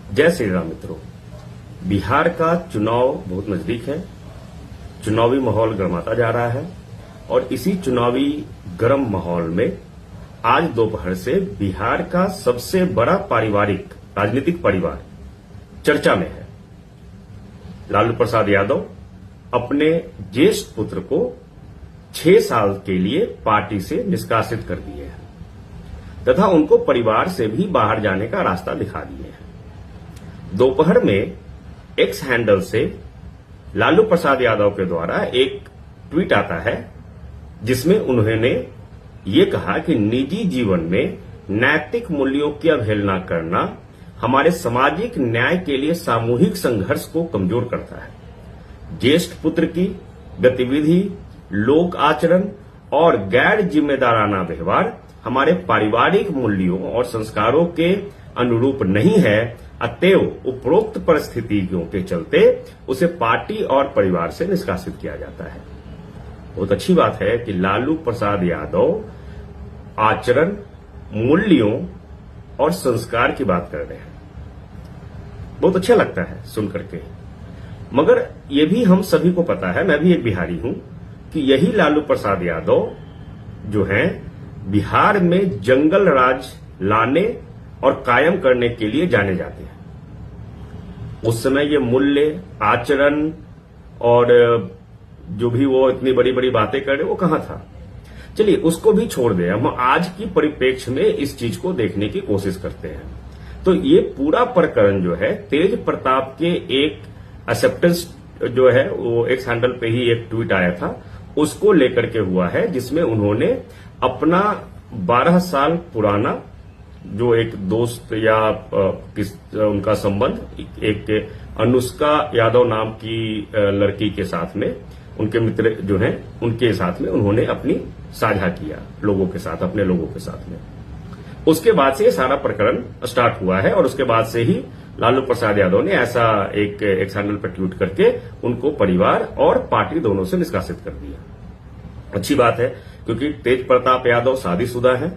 जय श्री राम मित्रों। बिहार का चुनाव बहुत नजदीक है। चुनावी माहौल गर्माता जा रहा है और इसी चुनावी गर्म माहौल में आज दोपहर से बिहार का सबसे बड़ा पारिवारिक राजनीतिक परिवार चर्चा में है। लालू प्रसाद यादव अपने ज्येष्ठ पुत्र को 6 साल के लिए पार्टी से निष्कासित कर दिए हैं तथा उनको परिवार से भी बाहर जाने का रास्ता दिखा दिए हैं। दोपहर में एक्स हैंडल से लालू प्रसाद यादव के द्वारा एक ट्वीट आता है जिसमें उन्होंने ये कहा कि निजी जीवन में नैतिक मूल्यों की अवहेलना करना हमारे सामाजिक न्याय के लिए सामूहिक संघर्ष को कमजोर करता है। ज्येष्ठ पुत्र की गतिविधि, लोक आचरण और गैर जिम्मेदाराना व्यवहार हमारे पारिवारिक मूल्यों और संस्कारों के अनुरूप नहीं है। अतएव उपरोक्त परिस्थितियों के चलते उसे पार्टी और परिवार से निष्कासित किया जाता है। बहुत अच्छी बात है कि लालू प्रसाद यादव आचरण, मूल्यों और संस्कार की बात कर रहे हैं। बहुत अच्छा लगता है सुनकर के। मगर ये भी हम सभी को पता है, मैं भी एक बिहारी हूं, कि यही लालू प्रसाद यादव जो हैं बिहार में जंगल राज लाने और कायम करने के लिए जाने जाते हैं। उस समय ये मूल्य, आचरण और जो भी वो इतनी बड़ी बड़ी बातें कर रहे वो कहां था। चलिए उसको भी छोड़ दें, हम आज की परिप्रेक्ष्य में इस चीज को देखने की कोशिश करते हैं। तो ये पूरा प्रकरण जो है तेज प्रताप के एक एक्सेप्टेंस जो है वो एक्स हैंडल पे ही एक ट्वीट आया था, उसको लेकर के हुआ है, जिसमें उन्होंने अपना 12 साल पुराना जो एक दोस्त या उनका संबंध एक अनुष्का यादव नाम की लड़की के साथ में, उनके मित्र जो हैं उनके साथ में उन्होंने अपनी साझा किया लोगों के साथ, अपने लोगों के साथ में। उसके बाद से ये सारा प्रकरण स्टार्ट हुआ है और उसके बाद से ही लालू प्रसाद यादव ने ऐसा एक चैनल पर ट्वीट करके उनको परिवार और पार्टी दोनों से निष्कासित कर दिया। अच्छी बात है क्योंकि तेज प्रताप यादव शादीशुदा है।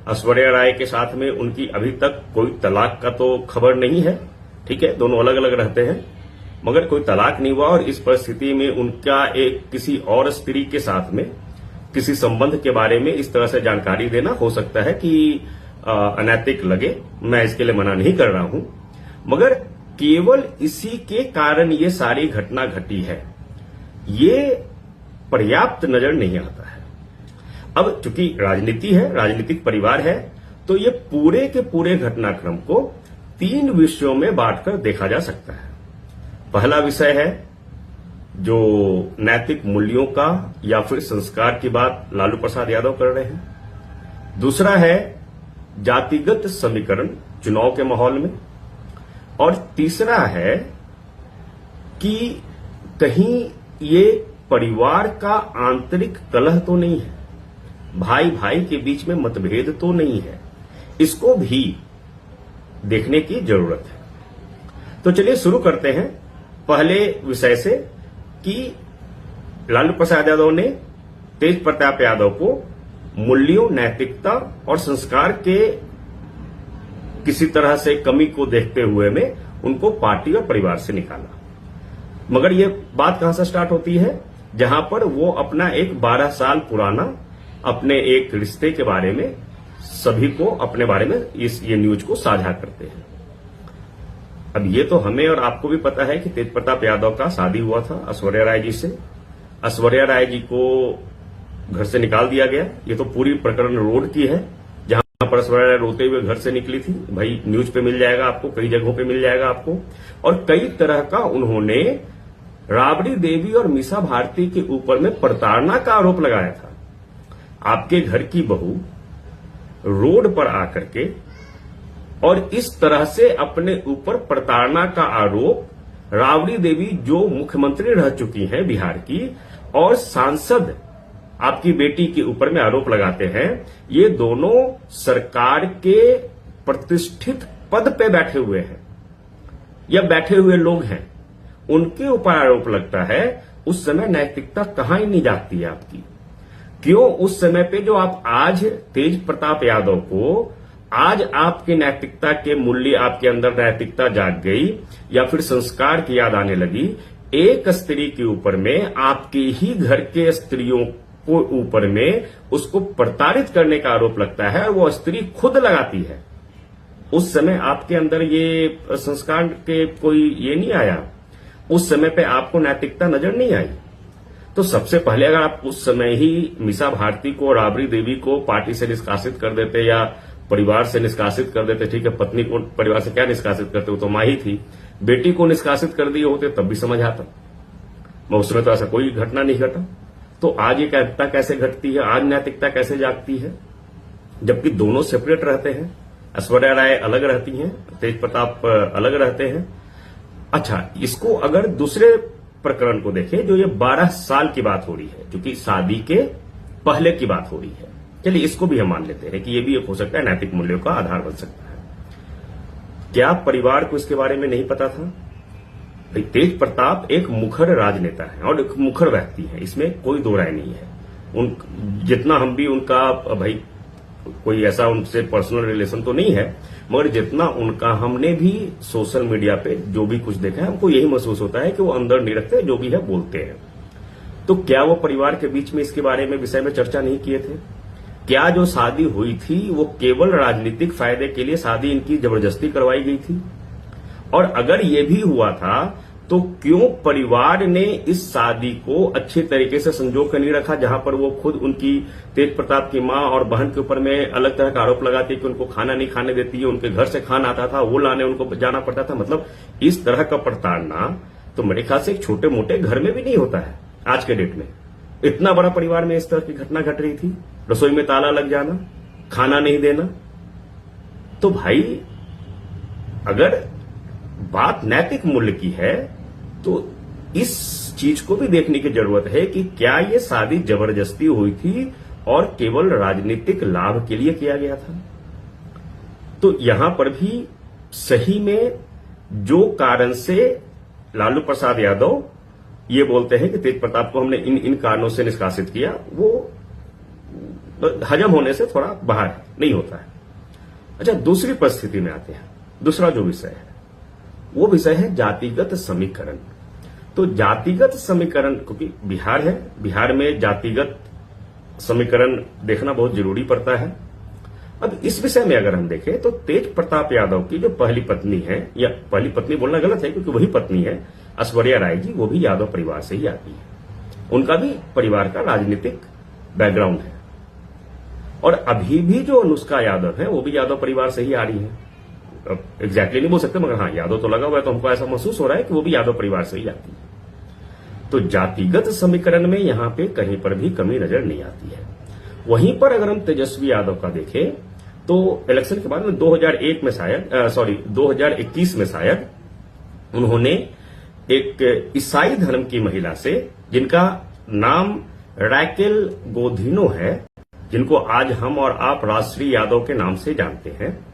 ऐश्वर्या राय के साथ में उनकी अभी तक कोई तलाक का तो खबर नहीं है, ठीक है, दोनों अलग अलग रहते हैं, मगर कोई तलाक नहीं हुआ और इस परिस्थिति में उनका एक किसी और स्त्री के साथ में किसी संबंध के बारे में इस तरह से जानकारी देना हो सकता है कि अनैतिक लगे, मैं इसके लिए मना नहीं कर रहा हूं, मगर केवल इसी के कारण ये सारी घटना घटी है, ये पर्याप्त नजर नहीं आता है। अब चूंकि राजनीति है, राजनीतिक परिवार है, तो ये पूरे के पूरे घटनाक्रम को 3 विषयों में बांटकर देखा जा सकता है। पहला विषय है जो नैतिक मूल्यों का या फिर संस्कार की बात लालू प्रसाद यादव कर रहे हैं। दूसरा है जातिगत समीकरण चुनाव के माहौल में, और तीसरा है कि कहीं ये परिवार का आंतरिक कलह तो नहीं है, भाई भाई के बीच में मतभेद तो नहीं है, इसको भी देखने की जरूरत है। तो चलिए शुरू करते हैं पहले विषय से कि लालू प्रसाद यादव ने तेज प्रताप यादव को मूल्यों, नैतिकता और संस्कार के किसी तरह से कमी को देखते हुए में उनको पार्टी और परिवार से निकाला। मगर ये बात कहां से स्टार्ट होती है, जहां पर वो अपना एक 12 साल पुराना अपने एक रिश्ते के बारे में सभी को अपने बारे में ये न्यूज को साझा करते हैं। अब ये तो हमें और आपको भी पता है कि तेज प्रताप यादव का शादी हुआ था ऐश्वर्या राय जी से। ऐश्वर्या राय जी को घर से निकाल दिया गया। ये तो पूरी प्रकरण रोड की है, जहां पर ऐश्वर्या राय रोते हुए घर से निकली थी। भाई न्यूज पे मिल जाएगा आपको, कई जगहों पे मिल जाएगा आपको। और कई तरह का उन्होंने राबड़ी देवी और मीसा भारती के ऊपर में प्रताड़ना का आरोप लगाया था। आपके घर की बहू रोड पर आकर के और इस तरह से अपने ऊपर प्रताड़ना का आरोप राबड़ी देवी जो मुख्यमंत्री रह चुकी हैं बिहार की और सांसद आपकी बेटी के ऊपर में आरोप लगाते हैं। ये दोनों सरकार के प्रतिष्ठित पद पे बैठे हुए हैं या बैठे हुए लोग हैं, उनके ऊपर आरोप लगता है। उस समय नैतिकता कहां ही नहीं जागती है आपकी। क्यों उस समय पे जो आप आज तेज प्रताप यादव को आज आपकी नैतिकता के मूल्य, आपके अंदर नैतिकता जाग गई या फिर संस्कार की याद आने लगी, एक स्त्री के ऊपर में, आपके ही घर के स्त्रियों को ऊपर में उसको प्रताड़ित करने का आरोप लगता है, वो स्त्री खुद लगाती है। उस समय आपके अंदर ये संस्कार के कोई ये नहीं आया, उस समय पे आपको नैतिकता नजर नहीं आई। तो सबसे पहले अगर आप उस समय ही मीसा भारती को, राबड़ी देवी को पार्टी से निष्कासित कर देते या परिवार से निष्कासित कर देते, ठीक है, पत्नी को परिवार से क्या निष्कासित करते, वो तो मां ही थी, बेटी को निष्कासित कर दिए होते तब भी समझ आता। मैं उस समय तो ऐसा कोई घटना नहीं घटा। तो आज ये नैतिकता कैसे घटती है, आज नैतिकता कैसे जागती है, जबकि दोनों सेपरेट रहते हैं। ऐश्वर्या राय अलग रहती हैं, तेज प्रताप अलग रहते हैं। अच्छा, इसको अगर दूसरे प्रकरण को देखें, जो ये 12 साल की बात हो रही है, क्योंकि शादी के पहले की बात हो रही है, चलिए इसको भी हम मान लेते हैं कि ये भी एक हो सकता है नैतिक मूल्यों का आधार बन सकता है। क्या परिवार को इसके बारे में नहीं पता था? भाई तेज प्रताप एक मुखर राजनेता है और एक मुखर व्यक्ति है, इसमें कोई दो राय नहीं है। जितना हम भी उनका, भाई कोई ऐसा उनसे पर्सनल रिलेशन तो नहीं है, मगर जितना उनका हमने भी सोशल मीडिया पे जो भी कुछ देखा है, हमको यही महसूस होता है कि वो अंदर नहीं रखते, जो भी है बोलते हैं। तो क्या वो परिवार के बीच में इसके बारे में विषय में चर्चा नहीं किए थे? क्या जो शादी हुई थी वो केवल राजनीतिक फायदे के लिए शादी इनकी जबरदस्ती करवाई गई थी? और अगर ये भी हुआ था तो क्यों परिवार ने इस शादी को अच्छे तरीके से संजो कर नहीं रखा, जहां पर वो खुद उनकी तेज प्रताप की मां और बहन के ऊपर में अलग तरह का आरोप लगाती है कि उनको खाना नहीं खाने देती है, उनके घर से खाना आता था, वो लाने उनको जाना पड़ता था। मतलब इस तरह का प्रताड़ना तो मेरे ख्याल से एक छोटे मोटे घर में भी नहीं होता है आज के डेट में। इतना बड़ा परिवार में इस तरह की घटना घट रही थी, रसोई में ताला लग जाना, खाना नहीं देना। तो भाई अगर बात नैतिक मूल्य की है तो इस चीज को भी देखने की जरूरत है कि क्या ये शादी जबरदस्ती हुई थी और केवल राजनीतिक लाभ के लिए किया गया था? तो यहां पर भी सही में जो कारण से लालू प्रसाद यादव ये बोलते हैं कि तेज प्रताप को हमने इन कारणों से निष्कासित किया, वो हजम होने से थोड़ा बाहर नहीं होता है। अच्छा, दूसरी परिस्थिति में आते हैं। दूसरा जो विषय है वो विषय है जातिगत समीकरण। तो जातिगत समीकरण, क्योंकि बिहार है, बिहार में जातिगत समीकरण देखना बहुत जरूरी पड़ता है। अब इस विषय में अगर हम देखें तो तेज प्रताप यादव की जो पहली पत्नी है, या पहली पत्नी बोलना गलत है क्योंकि वही पत्नी है, ऐश्वर्या राय जी, वो भी यादव परिवार से ही आती है। उनका भी परिवार का राजनीतिक बैकग्राउंड है। और अभी भी जो अनुष्का यादव है वो भी यादव परिवार से ही आ रही है। एग्जैक्टली नहीं बोल सकते, मगर हाँ यादव तो लगा हुआ है, तो हमको ऐसा महसूस हो रहा है कि वो भी यादव परिवार से ही आती है। तो जातिगत समीकरण में यहां पे कहीं पर भी कमी नजर नहीं आती है। वहीं पर अगर हम तेजस्वी यादव का देखें तो इलेक्शन के बाद में 2021 में शायद उन्होंने एक ईसाई धर्म की महिला से, जिनका नाम रैकेल गोधिनो है, जिनको आज हम और आप राजश्री यादव के नाम से जानते हैं,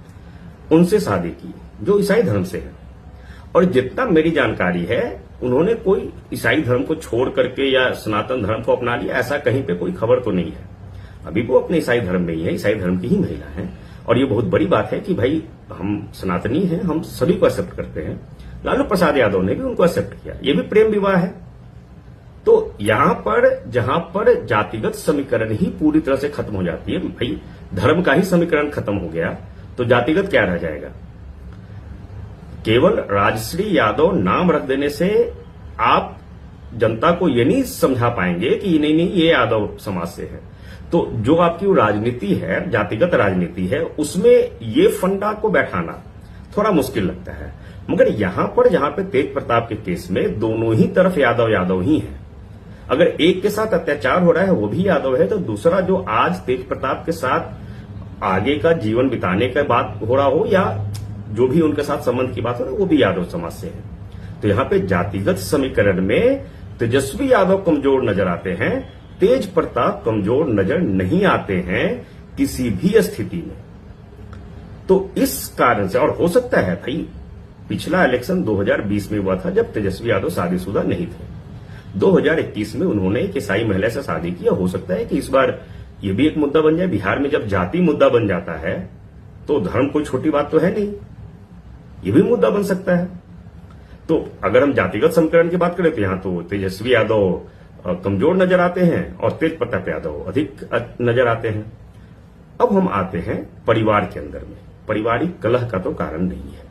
उनसे शादी की, जो ईसाई धर्म से है। और जितना मेरी जानकारी है उन्होंने कोई ईसाई धर्म को छोड़ करके या सनातन धर्म को अपना लिया, ऐसा कहीं पे कोई खबर तो नहीं है। अभी वो अपने ईसाई धर्म में ही है, ईसाई धर्म की ही महिला है। और ये बहुत बड़ी बात है कि भाई हम सनातनी हैं, हम सभी को एक्सेप्ट करते हैं। लालू प्रसाद यादव ने भी उनको एक्सेप्ट किया, ये भी प्रेम विवाह है। तो यहां पर जहां पर जातिगत समीकरण ही पूरी तरह से खत्म हो जाती है, भाई धर्म का ही समीकरण खत्म हो गया तो जातिगत क्या रह जाएगा? केवल राजश्री यादव नाम रख देने से आप जनता को ये नहीं समझा पाएंगे कि नहीं ये यादव समाज से है। तो जो आपकी वो राजनीति है, जातिगत राजनीति है, उसमें ये फंडा को बैठाना थोड़ा मुश्किल लगता है। मगर यहां पर जहां पे तेज प्रताप के केस में दोनों ही तरफ यादव ही है, अगर एक के साथ अत्याचार हो रहा है वो भी यादव है, तो दूसरा जो आज तेज प्रताप के साथ आगे का जीवन बिताने का बात हो रहा हो या जो भी उनके साथ संबंध की बात हो रहा है वो भी यादव समाज से है। तो यहां पे जातिगत समीकरण में तेजस्वी यादव कमजोर नजर आते हैं, तेज प्रताप कमजोर नजर नहीं आते हैं किसी भी स्थिति में। तो इस कारण से, और हो सकता है भाई पिछला इलेक्शन 2020 में हुआ था जब तेजस्वी यादव शादीशुदा नहीं थे, 2021 में उन्होंने एक ईसाई महिला से शादी की। हो सकता है कि इस बार ये भी एक मुद्दा बन जाए। बिहार में जब जाति मुद्दा बन जाता है तो धर्म कोई छोटी बात तो है नहीं, ये भी मुद्दा बन सकता है। तो अगर हम जातिगत समीकरण की बात करें तो यहां तो तेजस्वी यादव कमजोर नजर आते हैं और तेज प्रताप यादव अधिक नजर आते हैं। अब हम आते हैं परिवार के अंदर में। पारिवारिक कलह का तो कारण नहीं है।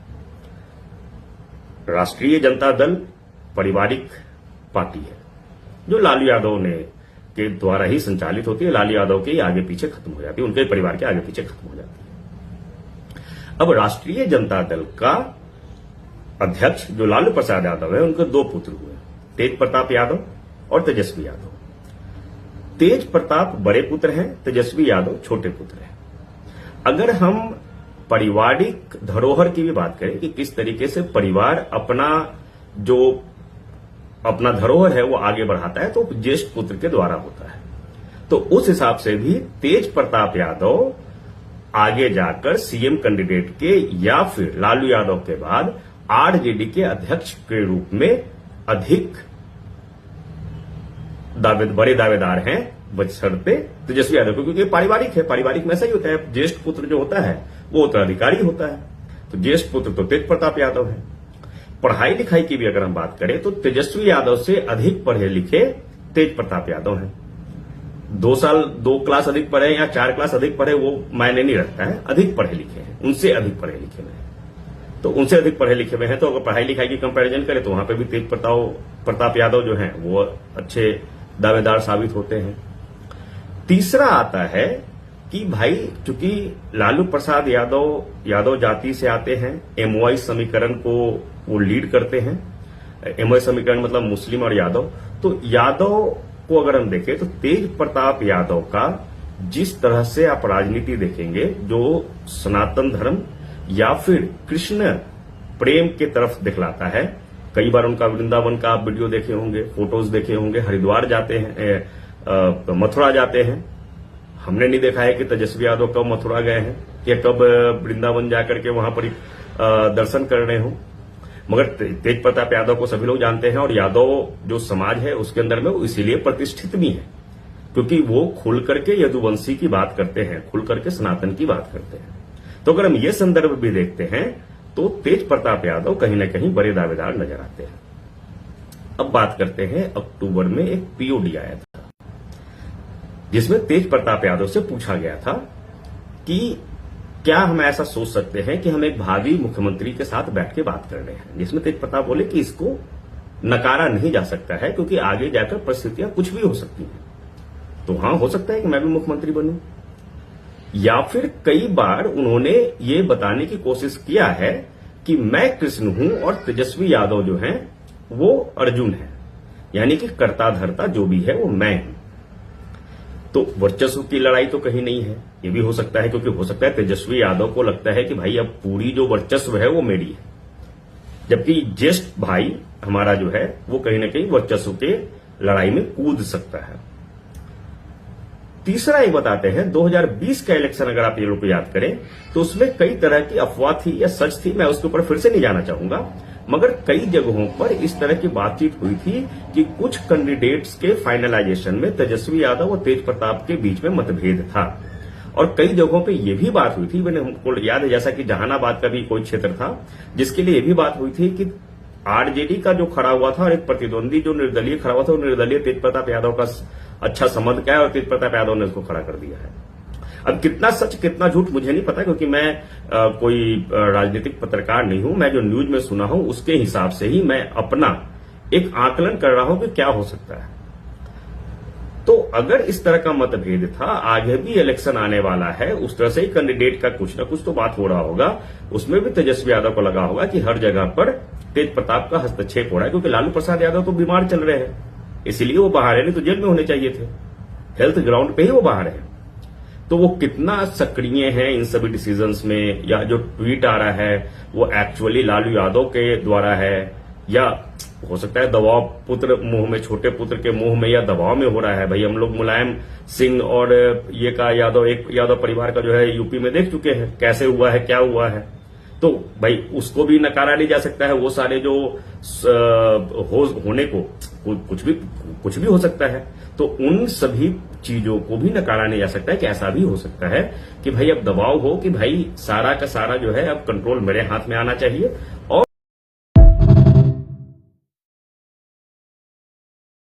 राष्ट्रीय जनता दल पारिवारिक पार्टी है जो लालू यादव ने के द्वारा ही संचालित होती है। लालू यादव के आगे पीछे खत्म हो जाती है, उनके परिवार के आगे पीछे खत्म हो जाती है। अब राष्ट्रीय जनता दल का अध्यक्ष जो लालू प्रसाद यादव है, उनके दो पुत्र हुए, तेज प्रताप यादव और तेजस्वी यादव। तेज प्रताप बड़े पुत्र हैं, तेजस्वी यादव छोटे पुत्र हैं। अगर हम पारिवारिक धरोहर की भी बात करें कि किस तरीके से परिवार अपना धरोहर है वो आगे बढ़ाता है, तो ज्येष्ठ पुत्र के द्वारा होता है। तो उस हिसाब से भी तेज प्रताप यादव आगे जाकर सीएम कैंडिडेट के या फिर लालू यादव के बाद आरजेडी के अध्यक्ष के रूप में अधिक बड़े दावेदार हैं, बशर्ते तेजस्वी यादव को, क्योंकि पारिवारिक है। पारिवारिक में ऐसा ही होता है, ज्येष्ठ पुत्र जो होता है वो उत्तराधिकारी होता है। तो ज्येष्ठ पुत्र तो तेज प्रताप यादव है। पढ़ाई लिखाई की भी अगर हम बात करें तो तेजस्वी यादव से अधिक पढ़े लिखे तेज प्रताप यादव हैं। 2 क्लास अधिक पढ़े या 4 क्लास अधिक पढ़े वो मायने नहीं रखता है, अधिक पढ़े लिखे हैं, उनसे अधिक पढ़े लिखे में। तो उनसे अधिक पढ़े लिखे में है, तो अगर पढ़ाई लिखाई की कंपैरिजन करें तो वहां पे भी तेज प्रताप यादव जो हैं वो अच्छे दावेदार साबित होते हैं। तीसरा आता है कि भाई चूंकि लालू प्रसाद यादव जाति से आते हैं, एमओआई समीकरण को वो लीड करते हैं। एमओआई समीकरण मतलब मुस्लिम और यादव। तो यादव को अगर हम देखें तो तेज प्रताप यादव का जिस तरह से आप राजनीति देखेंगे, जो सनातन धर्म या फिर कृष्ण प्रेम के तरफ दिखलाता है। कई बार उनका वृंदावन का आप वीडियो देखे होंगे, फोटोज देखे होंगे, हरिद्वार जाते हैं, मथुरा जाते हैं। हमने नहीं देखा है कि तेजस्वी यादव कब मथुरा गए हैं या कब वृंदावन जाकर के वहां पर दर्शन कर रहे हो, मगर तेज प्रताप यादव को सभी लोग जानते हैं। और यादव जो समाज है उसके अंदर में वो इसीलिए प्रतिष्ठित भी है क्योंकि वो खुल करके यदुवंशी की बात करते हैं, खुल करके सनातन की बात करते हैं। तो अगर हम ये संदर्भ भी देखते हैं तो तेज प्रताप यादव कहीं ना कहीं बड़े दावेदार नजर आते हैं। अब बात करते हैं, अक्टूबर में एक पीओडी आया था जिसमें तेज प्रताप यादव से पूछा गया था कि क्या हम ऐसा सोच सकते हैं कि हम एक भावी मुख्यमंत्री के साथ बैठ के बात कर रहे हैं, जिसमें तेज प्रताप बोले कि इसको नकारा नहीं जा सकता है क्योंकि आगे जाकर परिस्थितियां कुछ भी हो सकती हैं। तो हां, हो सकता है कि मैं भी मुख्यमंत्री बनूं। या फिर कई बार उन्होंने ये बताने की कोशिश किया है कि मैं कृष्ण हूं और तेजस्वी यादव जो हैं वो अर्जुन है, यानी कि कर्ता धर्ता जो भी है वो मैं हूं। तो वर्चस्व की लड़ाई तो कहीं नहीं है, ये भी हो सकता है क्योंकि हो सकता है तेजस्वी यादव को लगता है कि भाई अब पूरी जो वर्चस्व है वो मेरी है, जबकि ज्येष्ठ भाई हमारा जो है वो कहीं ना कहीं वर्चस्व के लड़ाई में कूद सकता है। तीसरा ये बताते हैं, 2020 का इलेक्शन अगर आप ये लोग याद करें तो उसमें कई तरह की अफवाह थी या सच थी, मैं उसके ऊपर फिर से नहीं जाना चाहूंगा, मगर कई जगहों पर इस तरह की बातचीत हुई थी कि कुछ कैंडिडेट्स के फाइनलाइजेशन में तेजस्वी यादव और तेज प्रताप के बीच में मतभेद था। और कई जगहों पे ये भी बात हुई थी, मैंने हमको याद है, जैसा कि जहानाबाद का भी कोई क्षेत्र था जिसके लिए ये भी बात हुई थी कि आरजेडी का जो खड़ा हुआ था और एक प्रतिद्वंदी जो निर्दलीय खड़ा हुआ था, वो निर्दलीय तेज प्रताप यादव का अच्छा संबंध क्या है और तेज प्रताप यादव ने उसको खड़ा कर दिया है। अब कितना सच कितना झूठ मुझे नहीं पता, क्योंकि मैं कोई राजनीतिक पत्रकार नहीं हूं। मैं जो न्यूज में सुना हूं उसके हिसाब से ही मैं अपना एक आकलन कर रहा हूं कि क्या हो सकता है। तो अगर इस तरह का मतभेद था, आगे भी इलेक्शन आने वाला है, उस तरह से ही कैंडिडेट का कुछ ना कुछ तो बात हो रहा होगा, उसमें भी तेजस्वी यादव को लगा होगा कि हर जगह पर तेज प्रताप का हस्तक्षेप हो रहा है, क्योंकि लालू प्रसाद यादव तो बीमार चल रहे हैं, इसीलिए वो बाहर है, नहीं तो जेल में होने चाहिए थे। हेल्थ ग्राउंड पे ही वो बाहर है। तो वो कितना सक्रिय है इन सभी डिसीजंस में, या जो ट्वीट आ रहा है वो एक्चुअली लालू यादव के द्वारा है, या हो सकता है दबाव पुत्र मुंह में, छोटे पुत्र के मुंह में या दबाव में हो रहा है। भाई हम लोग मुलायम सिंह और ये का यादव, एक यादव परिवार का जो है यूपी में देख चुके हैं कैसे हुआ है, क्या हुआ है। तो भाई उसको भी नकारा नहीं जा सकता है। वो सारे जो होने को कुछ भी हो सकता है, तो उन सभी चीजों को भी नकारा नहीं जा सकता है कि ऐसा भी हो सकता है कि भाई अब दबाव हो कि भाई सारा का सारा जो है अब कंट्रोल मेरे हाथ में आना चाहिए और